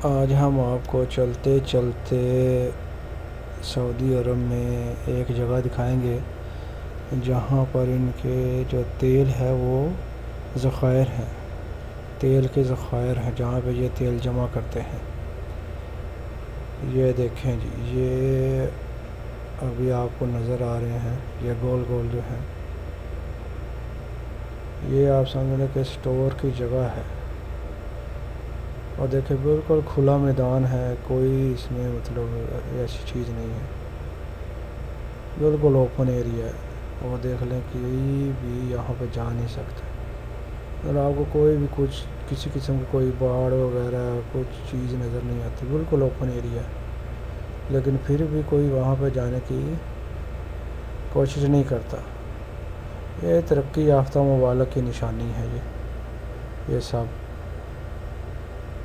آج ہم آپ کو چلتے چلتے سعودی عرب میں ایک جگہ دکھائیں گے جہاں پر ان کے جو تیل ہے وہ ذخائر ہیں، تیل کے ذخائر ہیں جہاں پہ یہ تیل جمع کرتے ہیں۔ یہ دیکھیں جی، یہ ابھی آپ کو نظر آ رہے ہیں، یہ گول گول جو ہیں، یہ آپ سمجھ لیں کہ اسٹور کی جگہ ہے۔ اور دیکھیں بالکل کھلا میدان ہے، کوئی اس میں مطلب ایسی چیز نہیں ہے، بالکل اوپن ایریا ہے۔ اور دیکھ لیں کہ بھی یہاں پہ جا نہیں سکتے، اور آپ کو کوئی بھی کسی قسم کی کوئی باڑ وغیرہ کچھ چیز نظر نہیں آتی، بالکل اوپن ایریا ہے، لیکن پھر بھی کوئی وہاں پہ جانے کی کوشش نہیں کرتا۔ یہ ترقی یافتہ ممالک کی نشانی ہے یہ سب۔